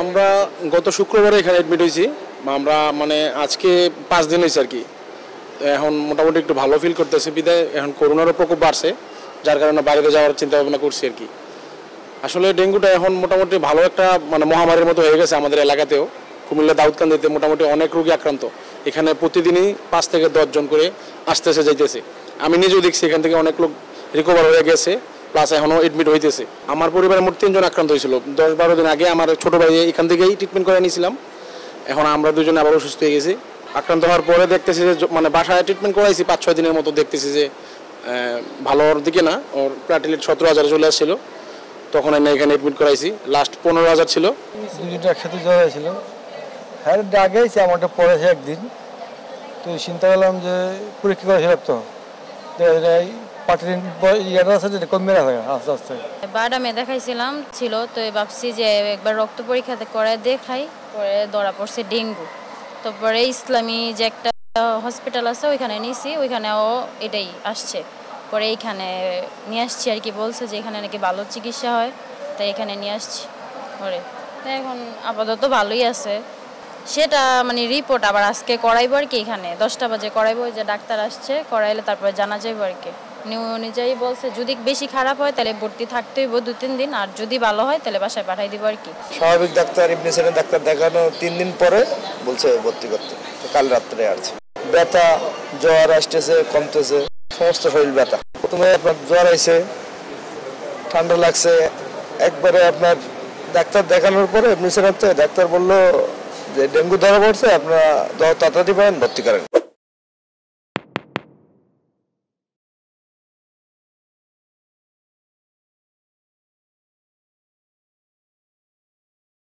আমরা গত শুক্রবারে এখানে অ্যাডমিট হয়েছি। আমরা মানে আজকে 5 দিন হয়েছে আর কি। এখন মোটামুটি একটু ভালো ফিল করতেছি, বিদায় এখন করোনারও প্রকোপ বাড়ছে, যার কারণে বাইরে যাওয়ার চিন্তা ভাবনা করছি আর কি। আসলে ডেঙ্গুটা এখন মোটামুটি ভালো একটা মানে মহামারীর মতো হয়ে গেছে আমাদের এলাকাতেও। কুমিল্লা দাউদকান্দিতে মোটামুটি অনেক রোগী আক্রান্ত। এখানে প্রতিদিনই 5 থেকে 10 জন করে আসতেছে যাইতেছে। আমি নিজেও দেখছি এখান থেকে অনেক লোক রিকভার হয়ে গেছে, প্লাস এখনও এডমিট হইতেছে। আমার পরিবারের মোট 3 জন আক্রান্ত হয়েছিল। 10-12 দিন আগে আমার ছোট ভাই এখান থেকেই ট্রিটমেন্ট করে নিয়েছিলাম। এখন আমরা 2 জন আবার অসুস্থ হয়ে গেছি। আক্রান্ত হওয়ার পরে দেখতেছি যে মানে বাসায় ট্রিটমেন্ট করাইছি 5-6 দিনের মতো, দেখতেছি যে ভালোর দিকে না, ওর প্লাটিলেট 17,000 চলে আসছিল। তখন আমি এখানে এডমিট করাইছি, লাস্ট 15,000 ছিল। দুটো একসাথে জ্বর হয়েছিল, হ্যাঁ আগে হয়েছে, আমারটা পড়েছে একদিন। তো চিন্তা করলাম যে পরীক্ষা করেছিলাম, তো আস্তে আস্তে বাডামে দেখাইছিলাম ছিল, তো ভাবছি যে একবার রক্ত পরীক্ষা করে দেখাই, পরে ধরা পড়ছে ডেঙ্গু। তারপরে ইসলামী যে একটা হসপিটাল আছে ওইখানে নিয়েছি, ওইখানেও এটাই আসছে। পরে এইখানে নিয়ে আসছি আর কি, বলছে যে এখানে নাকি ভালো চিকিৎসা হয়, তাই এখানে নিয়ে আসছি। পরে এখন আপাতত ভালোই আছে। সেটা মানে রিপোর্ট আবার আজকে করাইবো আর কি, এখানে 10টা বাজে করাইবো, যে ডাক্তার আসছে, করাইলে তারপরে জানা যাইব আর কি। অনুযায়ী বলছে যদি বেশি খারাপ হয় তাহলে ভর্তি থাকতে হইব 2-3 দিন, আর যদি ভালো হয় তাহলে বাসায় পাঠাই দিব আর কি। স্বাভাবিক ডাক্তার ইবনে সিনা ডাক্তার দেখানো 3 দিন পরে বলছে ভর্তি করতে, তো কাল রাত্রে আসছে। ব্যথা, জ্বর আসতেছে, কমতেছে, সমস্ত শরীর ব্যথা। প্রথমে আপনার জ্বর আইছে, ঠান্ডা লাগছে, একবারে আপনার ডাক্তার দেখানোর পরে ইবনে সিনা ডাক্তার বললো যে ডেঙ্গু ধরা পড়ছে, আপনারা তাড়াতাড়ি পারেন ভর্তি করেন।